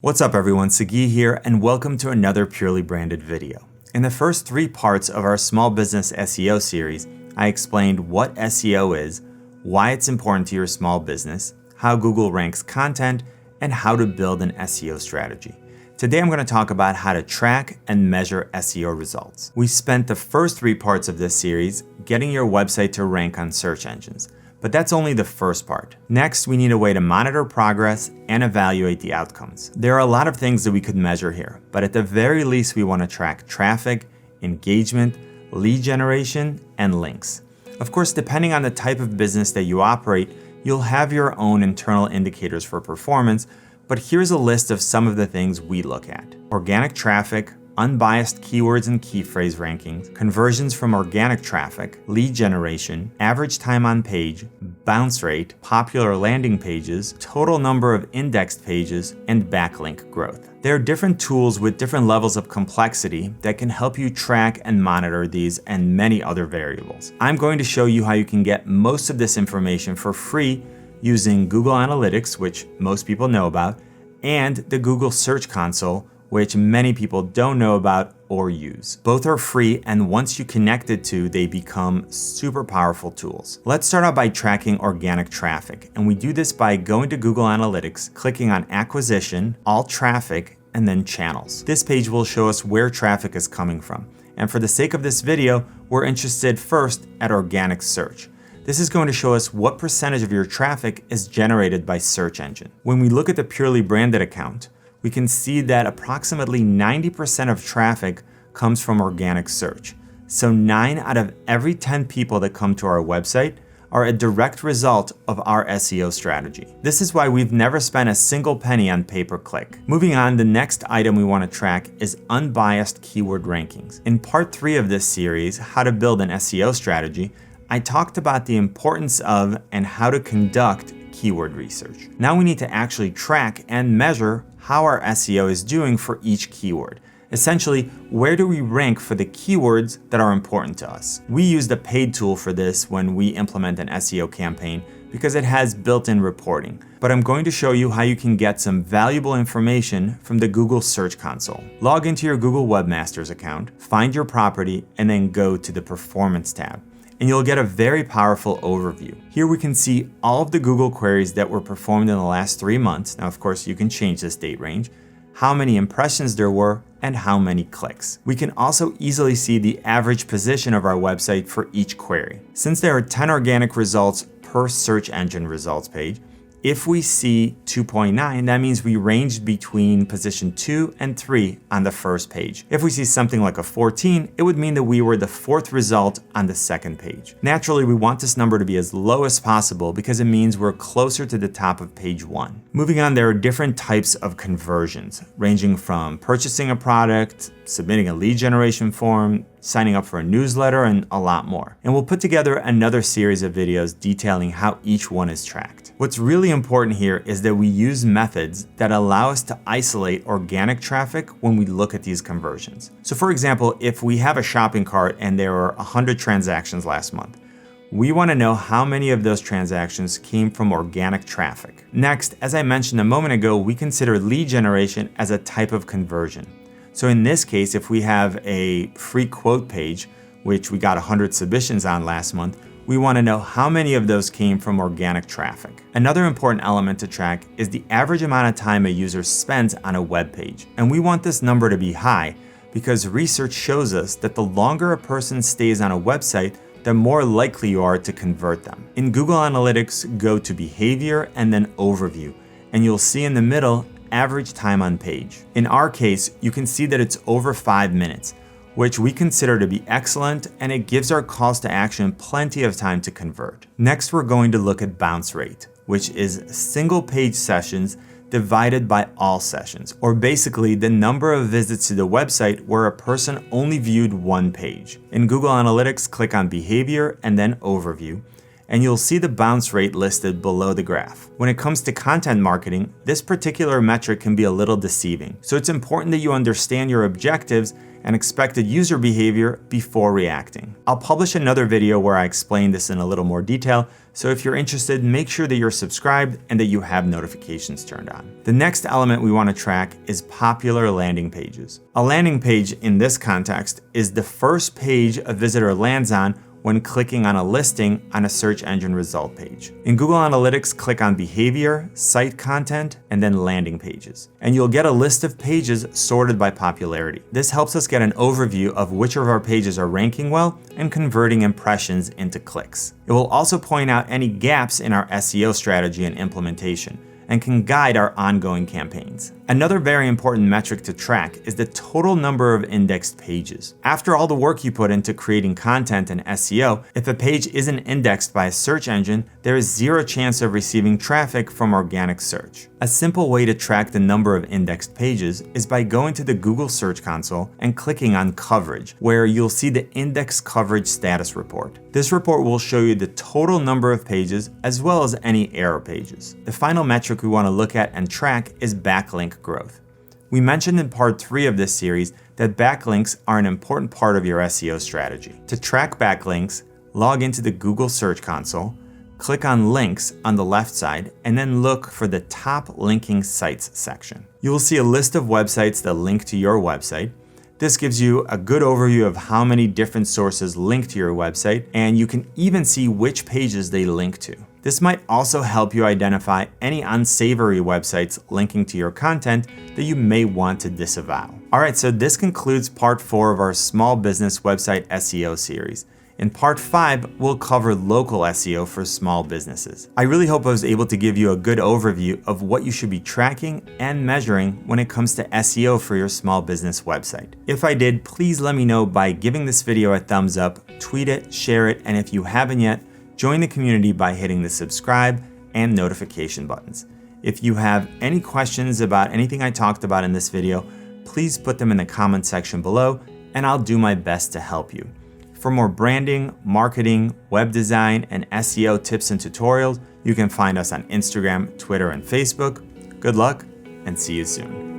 What's up everyone, Sagi here, and welcome to another Purely Branded video. In the first 3 parts of our Small Business SEO series, I explained what SEO is, why it's important to your small business, how Google ranks content, and how to build an SEO strategy. Today I'm going to talk about how to track and measure SEO results. We spent the first 3 parts of this series getting your website to rank on search engines. But that's only the first part. Next, we need a way to monitor progress and evaluate the outcomes. There are a lot of things that we could measure here, but at the very least, we want to track traffic, engagement, lead generation, and links. Of course, depending on the type of business that you operate, you'll have your own internal indicators for performance, but here's a list of some of the things we look at. Organic traffic, unbiased keywords and key phrase rankings, conversions from organic traffic, lead generation, average time on page, bounce rate, popular landing pages, total number of indexed pages, and backlink growth. There are different tools with different levels of complexity that can help you track and monitor these and many other variables. I'm going to show you how you can get most of this information for free using Google Analytics, which most people know about, and the Google Search Console, which many people don't know about or use. Both are free, and once you connect the two, they become super powerful tools. Let's start out by tracking organic traffic, and we do this by going to Google Analytics, clicking on Acquisition, All Traffic, and then Channels. This page will show us where traffic is coming from, and for the sake of this video, we're interested first at organic search. This is going to show us what percentage of your traffic is generated by search engine. When we look at the Purely Branded account, we can see that approximately 90% of traffic comes from organic search. So 9 out of every 10 people that come to our website are a direct result of our SEO strategy. This is why we've never spent a single penny on pay-per-click. Moving on, the next item we want to track is unbiased keyword rankings. In part 3 of this series, How to Build an SEO Strategy, I talked about the importance of and how to conduct keyword research. Now we need to actually track and measure how our SEO is doing for each keyword. Essentially, where do we rank for the keywords that are important to us? We use the paid tool for this when we implement an SEO campaign because it has built-in reporting. But I'm going to show you how you can get some valuable information from the Google Search Console. Log into your Google Webmasters account, find your property, and then go to the Performance tab, and you'll get a very powerful overview. Here we can see all of the Google queries that were performed in the last 3 months. Now, of course, you can change this date range, how many impressions there were, and how many clicks. We can also easily see the average position of our website for each query. Since there are 10 organic results per search engine results page, if we see 2.9, that means we ranged between position 2 and 3 on the first page. If we see something like a 14, it would mean that we were the 4th result on the second page. Naturally, we want this number to be as low as possible because it means we're closer to the top of page 1. Moving on, there are different types of conversions, ranging from purchasing a product, submitting a lead generation form, signing up for a newsletter, and a lot more. And we'll put together another series of videos detailing how each one is tracked. What's really important here is that we use methods that allow us to isolate organic traffic when we look at these conversions. So for example, if we have a shopping cart and there were 100 transactions last month, we want to know how many of those transactions came from organic traffic. Next, as I mentioned a moment ago, we consider lead generation as a type of conversion. So in this case, if we have a free quote page, which we got 100 submissions on last month, we want to know how many of those came from organic traffic. Another important element to track is the average amount of time a user spends on a web page. And we want this number to be high because research shows us that the longer a person stays on a website, the more likely you are to convert them. In Google Analytics, go to Behavior and then Overview, and you'll see in the middle average time on page. In our case, you can see that it's over 5 minutes, which we consider to be excellent, and it gives our calls to action plenty of time to convert. Next, we're going to look at bounce rate, which is single page sessions divided by all sessions, or basically the number of visits to the website where a person only viewed one page. In Google Analytics, click on Behavior and then Overview, and you'll see the bounce rate listed below the graph. When it comes to content marketing, this particular metric can be a little deceiving, so it's important that you understand your objectives and expected user behavior before reacting. I'll publish another video where I explain this in a little more detail, so if you're interested, make sure that you're subscribed and that you have notifications turned on. The next element we want to track is popular landing pages. A landing page in this context is the first page a visitor lands on when clicking on a listing on a search engine result page. In Google Analytics, click on Behavior, Site Content, and then Landing Pages. And you'll get a list of pages sorted by popularity. This helps us get an overview of which of our pages are ranking well and converting impressions into clicks. It will also point out any gaps in our SEO strategy and implementation, and can guide our ongoing campaigns. Another very important metric to track is the total number of indexed pages. After all the work you put into creating content and SEO, if a page isn't indexed by a search engine, there is zero chance of receiving traffic from organic search. A simple way to track the number of indexed pages is by going to the Google Search Console and clicking on Coverage, where you'll see the Index Coverage Status Report. This report will show you the total number of pages as well as any error pages. The final metric we want to look at and track is backlink growth. We mentioned in part 3 of this series that backlinks are an important part of your SEO strategy. To track backlinks, log into the Google Search Console, click on Links on the left side, and then look for the Top Linking Sites section. You will see a list of websites that link to your website. This gives you a good overview of how many different sources link to your website, and you can even see which pages they link to. This might also help you identify any unsavory websites linking to your content that you may want to disavow. Alright, so this concludes part 4 of our small business website SEO series. In part 5, we'll cover local SEO for small businesses. I really hope I was able to give you a good overview of what you should be tracking and measuring when it comes to SEO for your small business website. If I did, please let me know by giving this video a thumbs up, tweet it, share it, and if you haven't yet, join the community by hitting the subscribe and notification buttons. If you have any questions about anything I talked about in this video, please put them in the comment section below and I'll do my best to help you. For more branding, marketing, web design, and SEO tips and tutorials, you can find us on Instagram, Twitter, and Facebook. Good luck and see you soon.